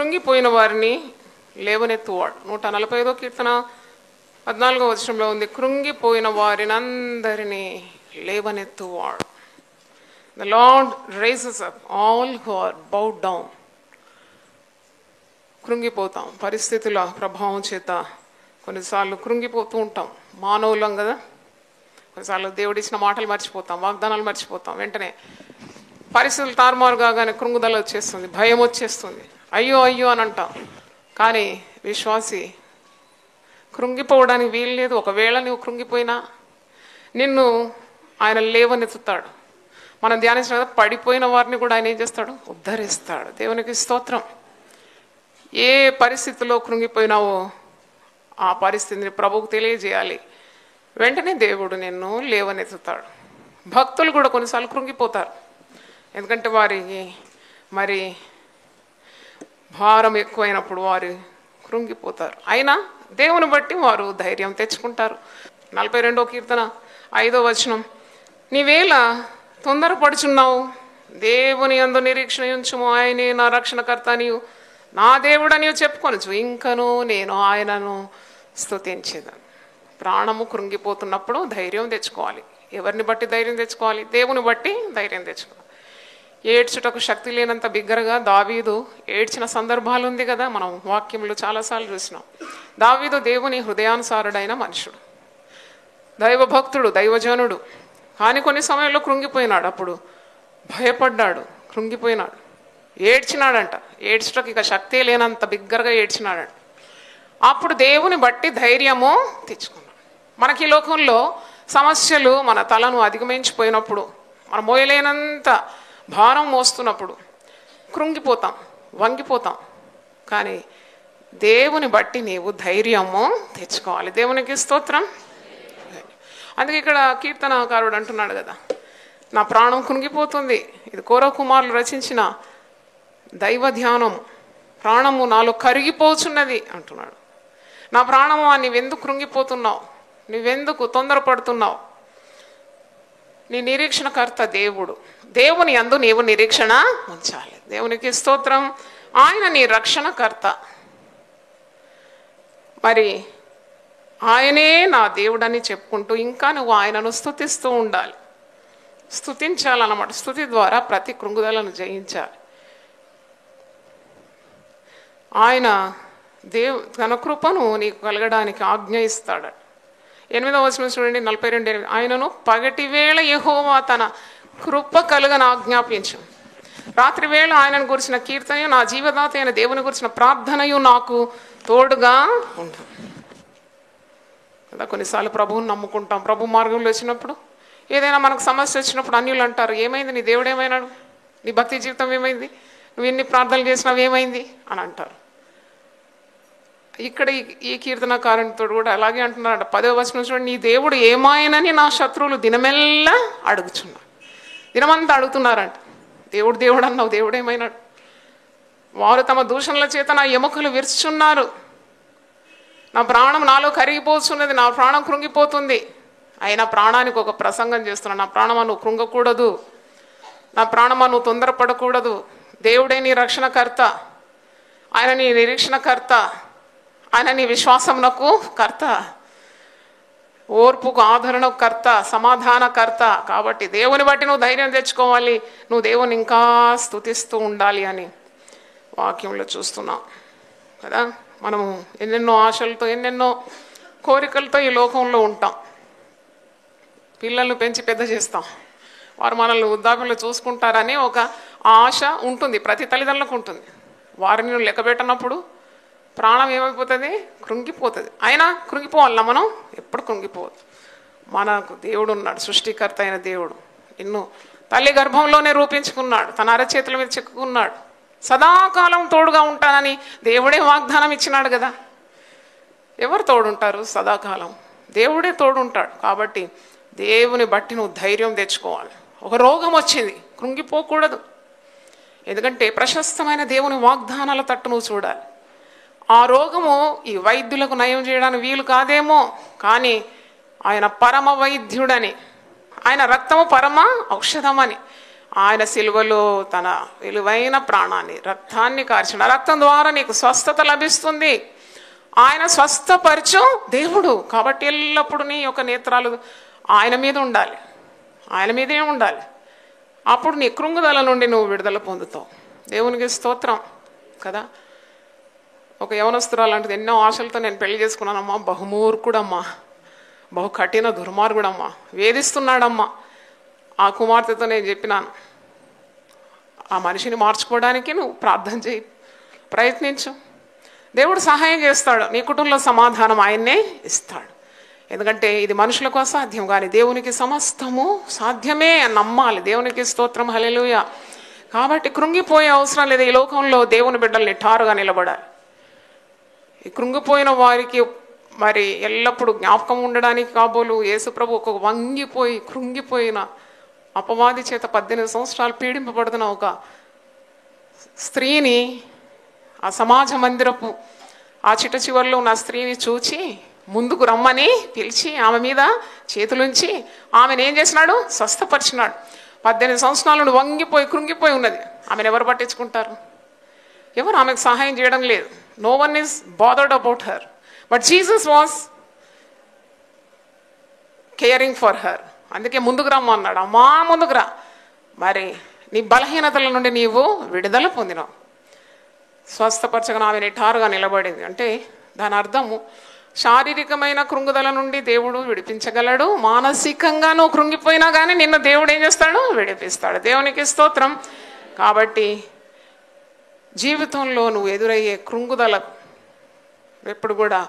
కృంగిపోయిన వారిని లేవనెత్తువాడు. 145వ కీర్తన 14వ వచనంలో ఉంది, కృంగిపోయిన వారిని అందరినీ లేవనెత్తువాడు. The Lord raises up all who are bowed down. కృంగిపోతాం పరిస్థితుల ప్రభావం చేత, కొన్నిసార్లు కృంగిపోతూ ఉంటాం. మానవులం కదా, కొన్నిసార్లు దేవుడిచ్చిన మాటలు మర్చిపోతాం, వాగ్దానాలు మర్చిపోతాం. వెంటనే పరిస్థితులు తారుమారు కాగానే కృంగుదల వచ్చేస్తుంది, భయం వచ్చేస్తుంది, అయ్యో అయ్యో అని అంటాం. కానీ విశ్వాసి కృంగిపోవడానికి వీలు లేదు. ఒకవేళ నువ్వు కృంగిపోయినా నిన్ను ఆయన లేవనెత్తుతాడు. మనం ధ్యానించిన కదా, పడిపోయిన వారిని కూడా ఆయన ఏం చేస్తాడు? ఉద్ధరిస్తాడు. దేవునికి స్తోత్రం. ఏ పరిస్థితిలో కృంగిపోయినావో ఆ పరిస్థితిని ప్రభువుకు తెలియజేయాలి. వెంటనే దేవుడు నిన్ను లేవనెత్తుతాడు. భక్తులు కూడా కొన్నిసార్లు కృంగిపోతారు, ఎందుకంటే వారికి మరి భారం ఎక్కువైనప్పుడు వారు కృంగిపోతారు. అయినా దేవుని బట్టి వారు ధైర్యం తెచ్చుకుంటారు. 42వ కీర్తన 5వ వచనం, నీవేళ తొందరపడుచున్నావు, దేవుని యందు నిరీక్షణ ఉంచుము, ఆయనే నా రక్షణకర్త నీవు నా దేవుడు నీవు చెప్పుకొనచ్చు, ఇంకను నేను ఆయనను స్తుతించేదాను. ప్రాణము కృంగిపోతున్నప్పుడు ధైర్యం తెచ్చుకోవాలి. ఎవరిని బట్టి ధైర్యం తెచ్చుకోవాలి? దేవుని బట్టి ధైర్యం తెచ్చుకోవాలి. ఏడ్చుటకు శక్తి లేనంత బిగ్గరగా దావీదు ఏడ్చిన సందర్భాలు ఉంది కదా, మనం వాక్యంలో చాలాసార్లు చూసినాం. దావీదు దేవుని హృదయానుసారుడైన మనుషుడు, దైవభక్తుడు, దైవజనుడు. కానీ కొన్ని సమయంలో కృంగిపోయినాడు. అప్పుడు భయపడ్డాడు, కృంగిపోయినాడు, ఏడ్చినాడంట. ఏడ్చుటకు ఇక శక్తి లేనంత బిగ్గరగా ఏడ్చినాడంట. అప్పుడు దేవుని బట్టి ధైర్యము తెచ్చుకున్నాడు. మనకి ఈ లోకంలో సమస్యలు మన తలను అధిగమించిపోయినప్పుడు, మనం మోయలేనంత భారం మోస్తున్నప్పుడు కృంగిపోతాం, వంగిపోతాం. కానీ దేవుని బట్టి నీవు ధైర్యము తెచ్చుకోవాలి. దేవునికి స్తోత్రం. అందుకే ఇక్కడ కీర్తనకారుడు అంటున్నాడు కదా, నా ప్రాణం కృంగిపోతుంది. ఇది కోరవ కుమారులు రచించిన దైవ ధ్యానం. ప్రాణము నాలో కరిగిపోచున్నది అంటున్నాడు. నా ప్రాణము, నీవెందుకు కృంగిపోతున్నావు? నువ్వెందుకు తొందరపడుతున్నావు? నీ నిరీక్షణకర్త దేవుడు. దేవుని యందు నీవు నిరీక్షణ ఉంచాలి. దేవునికి స్తోత్రం. ఆయన నీ రక్షణకర్త. మరి ఆయనే నా దేవుడని చెప్పుకుంటూ ఇంకా నువ్వు ఆయనను స్తుతిస్తూ ఉండాలి. స్తుతించాలన్నమాట. స్తుతి ద్వారా ప్రతి కృంగుదలను జయించాలి. ఆయన తన కృపను నీకు కలగడానికి ఆజ్ఞ ఇస్తాడు. 8వ వచనం చూడండి, 42. ఆయనను పగటి వేళ యెహోవా తన కృప కలుగని ఆజ్ఞాపించు. రాత్రి వేళ ఆయనను గురించిన కీర్తనయు, నా జీవదాత అయిన దేవుని గురించిన ప్రార్థనయు నాకు తోడుగా ఉంటుంది కదా. కొన్నిసార్లు ప్రభువుని నమ్ముకుంటాం. ప్రభు మార్గంలో వచ్చినప్పుడు, ఏదైనా మనకు సమస్య వచ్చినప్పుడు అన్యులు అంటారు, ఏమైంది, నీ దేవుడు ఏమైనాడు, నీ భక్తి జీవితం ఏమైంది, నువ్వు ఎన్ని ప్రార్థనలు చేసినావు ఏమైంది అని అంటారు. ఇక్కడ ఈ కీర్తనకారునితో కూడా అలాగే అంటున్నాడు. 10వ వచనం చూడండి, నీ దేవుడు ఏమాయనని నా శత్రువులు దినమెల్లా అడుగుచున్నారు. దినమంతా అడుగుతున్నారంట, దేవుడు దేవుడు అన్నావు, దేవుడు ఏమైనాడు. వారు తమ దూషణల చేత నా ఎముకలు విరుచున్నారు. నా ప్రాణం నాలో కరిగిపోతున్నది, నా ప్రాణం కృంగిపోతుంది. అయినా ప్రాణానికి ఒక ప్రసంగం చేస్తున్నాను. నా ప్రాణమా నువ్వు కృంగకూడదు, నా ప్రాణమా నువ్వు తొందరపడకూడదు. దేవుడే నీ రక్షణకర్త, ఆయన నీ నిరీక్షణకర్త, ఆయన నీ విశ్వాసమునకు కర్త, ఓర్పుకు ఆదరణకు కర్త, సమాధానకర్త. కాబట్టి దేవుని బట్టి నువ్వు ధైర్యం తెచ్చుకోవాలి. నువ్వు దేవుని ఇంకా స్తుతిస్తూ ఉండాలి అని వాక్యంలో చూస్తున్నాం కదా. మనము ఎన్నెన్నో ఆశలతో, ఎన్నెన్నో కోరికలతో ఈ లోకంలో ఉంటాం. పిల్లల్ని పెంచి పెద్ద చేస్తాం, వారు మనల్ని వృద్ధాప్యంలో చూసుకుంటారని ఒక ఆశ ఉంటుంది, ప్రతి తల్లిదండ్రులకు ఉంటుంది. వారిని లెక్కబెట్టినప్పుడు ప్రాణం ఏమైపోతుంది? కృంగిపోతుంది. అయినా కృంగిపోవాలన్నా మనం ఎప్పుడు కృంగిపోవద్దు. మనకు దేవుడు ఉన్నాడు, సృష్టికర్త అయిన దేవుడు. నిన్ను తల్లి గర్భంలోనే రూపించుకున్నాడు, తన అరచేతుల మీద చెక్కుకున్నాడు. సదాకాలం తోడుగా ఉంటానని దేవుడే వాగ్దానం ఇచ్చినాడు కదా. ఎవరు తోడుంటారు సదాకాలం? దేవుడే తోడుంటాడు. కాబట్టి దేవుని బట్టి నువ్వు ధైర్యం తెచ్చుకోవాలి. ఒక రోగం వచ్చింది, కృంగిపోకూడదు. ఎందుకంటే ప్రశస్తమైన దేవుని వాగ్దానాల తట్టు నువ్వు చూడాలి. ఆ రోగము ఈ వైద్యులకు నయం చేయడానికి వీలు కాదేమో, కానీ ఆయన పరమ వైద్యుడని, ఆయన రక్తము పరమ ఔషధమని, ఆయన సిలువలో తన విలువైన ప్రాణాన్ని, రక్తాన్ని కార్చిన, రక్తం ద్వారా నీకు స్వస్థత లభిస్తుంది. ఆయన స్వస్థపరచు దేవుడు. కాబట్టి ఎల్లప్పుడూ నీ యొక్క నేత్రాలు ఆయన మీద ఉండాలి, ఆయన మీదే ఉండాలి. అప్పుడు నీ కృంగుదల నుండి నువ్వు విడుదల పొందుతావు. దేవునికి స్తోత్రం కదా. ఒక యవనస్తురాలు అంటది, ఎన్నో ఆశలతో నేను పెళ్లి చేసుకున్నానమ్మా, బహుమూర్ఖుడమ్మా, బహు కఠిన దుర్మార్గుడమ్మా, వేధిస్తున్నాడమ్మా. ఆ కుమార్తెతో నేను చెప్పినాను, ఆ మనిషిని మార్చుకోవడానికి నువ్వు ప్రార్థన చేయి, ప్రయత్నించు. దేవుడు సహాయం చేస్తాడు. నీ కుటుంబంలో సమాధానం ఆయన్నే ఇస్తాడు. ఎందుకంటే ఇది మనుషులకు అసాధ్యం, కానీ దేవునికి సమస్తము సాధ్యమే అని నమ్మాలి. దేవునికి స్తోత్రం, హల్లెలూయా. కాబట్టి కృంగిపోయే అవసరం లేదు. ఈ లోకంలో దేవుని బిడ్డలు నిఠారుగా నిలబడాలి. ఈ కృంగిపోయిన వారికి మరి ఎల్లప్పుడూ జ్ఞాపకం ఉండడానికి కాబోలు యేసుప్రభు ఒక వంగిపోయి కృంగిపోయిన అపవాది చేత 18 సంవత్సరాలు పీడింపబడుతున్న ఒక స్త్రీని, ఆ సమాజ మందిరపు ఆ చిట్ట చివరిలో ఉన్న స్త్రీని చూచి ముందుకు రమ్మని పిలిచి ఆమె మీద చేతులుంచి ఆమెను ఏం చేసినాడు? స్వస్థపరిచినాడు. 18 సంవత్సరాల నుండి వంగిపోయి కృంగిపోయి ఉన్నది. ఆమెను ఎవరు పట్టించుకుంటారు? ఎవరు ఆమెకు సహాయం చేయడం లేదు. No one is bothered about her, but Jesus was caring for her. అందుకే ముందుకు రమ్మన్నాడు. అమ్మా ముందుకు రా, మరి నీ బలహీనతల నుండి నీవు విడుదల పొందినావు. స్వస్థపరచగా ఆమె నిఠారుగా నిలబడింది. అంటే దాని అర్థము శారీరకమైన కృంగుదల నుండి దేవుడు విడిపించగలడు. మానసికంగా నువ్వు కృంగిపోయినా కానీ నిన్ను దేవుడు ఏం చేస్తాడు? విడిపిస్తాడు. దేవునికి స్తోత్రం. కాబట్టి జీవితంలో నువ్వు ఎదురయ్యే కృంగుదల ఎప్పుడు కూడా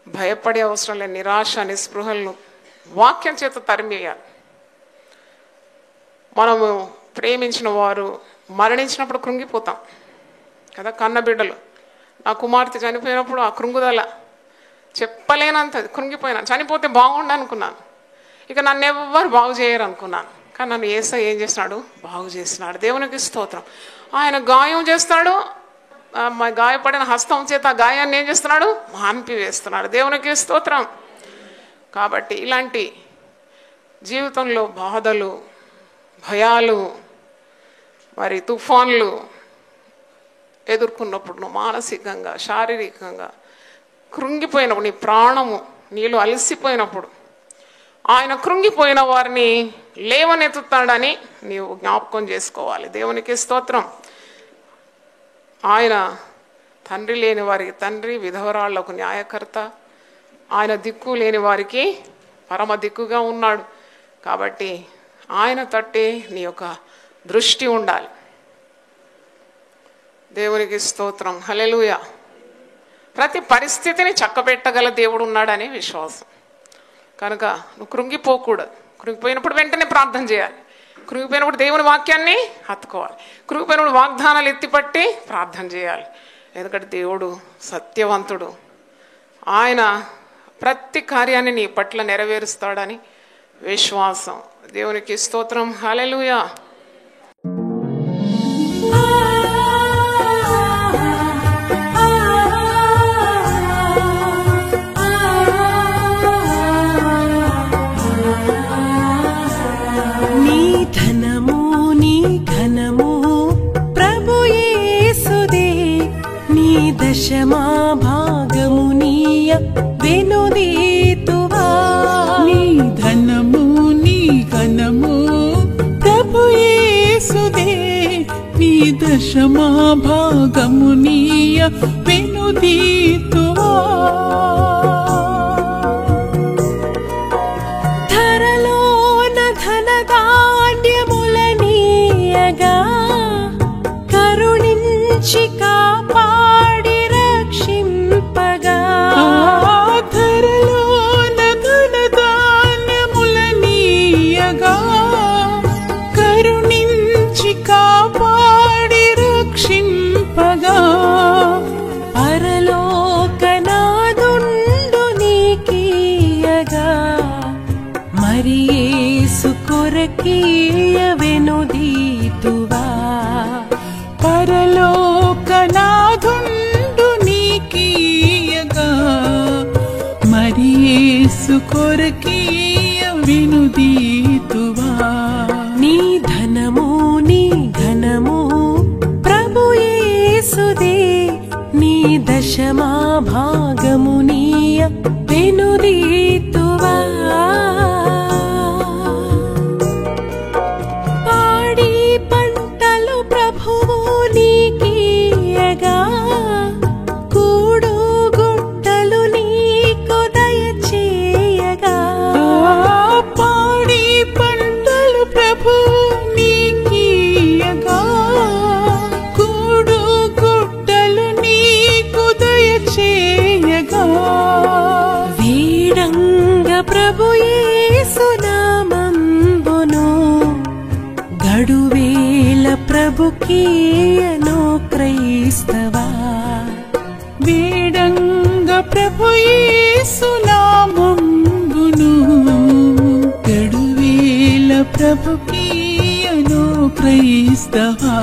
భయపడే అవసరం లేదు. నిరాశ నిస్పృహలను వాక్యం చేత తరిమేయాలి. మనము ప్రేమించిన వారు మరణించినప్పుడు కృంగిపోతాం కదా. కన్న బిడ్డలు, నా కుమార్తె చనిపోయినప్పుడు ఆ కృంగుదల చెప్పలేనంత కృంగిపోయినా. చనిపోతే బాగుండు అనుకున్నాను, ఇక నన్ను ఎవ్వరు బాగు చేయరు అనుకున్నాను. కానీ నన్ను యేసయ్య ఏం చేసినాడు? బాగు చేసినాడు. దేవునికి స్తోత్రం. ఆయన గాయం చేస్తాడు, గాయపడిన హస్తం చేత ఆ గాయాన్ని ఏం చేస్తున్నాడు? మాన్పి వేస్తున్నాడు. దేవునికి స్తోత్రం. కాబట్టి ఇలాంటి జీవితంలో బాధలు, భయాలు, మరి తుఫాన్లు ఎదుర్కొన్నప్పుడు నువ్వు మానసికంగా శారీరకంగా కృంగిపోయినప్పుడు, నీ ప్రాణము నీలో అలసిపోయినప్పుడు ఆయన కృంగిపోయిన వారిని లేవనెత్తుతాడని నీవు జ్ఞాపకం చేసుకోవాలి. దేవునికి స్తోత్రం. ఆయన తండ్రి లేని వారికి తండ్రి, విధవరాళ్లకు న్యాయకర్త, ఆయన దిక్కు లేని వారికి పరమ దిక్కుగా ఉన్నాడు. కాబట్టి ఆయన తట్టే నీ యొక్క దృష్టి ఉండాలి. దేవునికి స్తోత్రం, హల్లెలూయా. ప్రతి పరిస్థితిని చక్కబెట్టగల దేవుడు ఉన్నాడనే విశ్వాసం. కనుక నువ్వు కృంగిపోకూడదు. కృంగిపోయినప్పుడు వెంటనే ప్రార్థన చేయాలి. కృంగిపోయినప్పుడు దేవుని వాక్యాన్ని హత్తుకోవాలి. కృంగిపోయినప్పుడు వాగ్దానాలు ఎత్తిపట్టి ప్రార్థన చేయాలి. ఎందుకంటే దేవుడు సత్యవంతుడు. ఆయన ప్రతి కార్యాన్ని నీ పట్ల నెరవేరుస్తాడని విశ్వాసం. దేవునికి స్తోత్రం, హల్లెలూయా. దశమా భాగము నీయ వెనుదీతువా. నీ ధనము నీ ఘనము ప్రభు యేసుదే. నీ దశమా భాగము నీయ వెనుదీతువా. ధరలోన ధనధాన్యములనీయగా కరుణించి కాపాడి రక్షింపగా. ధరలోన ధనధాన్యములనీయగా కరుణించి కాపాడి రక్షింపగా. పరలోకనాదుండు నీకీయగా మరి యేసు కొరకీయ వెనుదీతువా. పరలోకనాదుండు నీకీయగా మరి యేసు కొరకీయ వెనుదీతువా. నీ ధనము భాగమునీయ వెనుదీతువా పాడి పంటలు ప్రభువు నీకీయగా కూడు గుట్టలు నీకు దయచేయగా పాడి పంటలు ప్రభువు నీకీయగా కూడు గుట్టలు నీకు దయచేయగా వీడంగ ప్రభు యేసు నామంబును గడువేల ప్రభుకీయను క్రైస్తవా వీడంగ ప్రభు యేసు నామంబును గడువేల ప్రభుకీయను క్రైస్తవా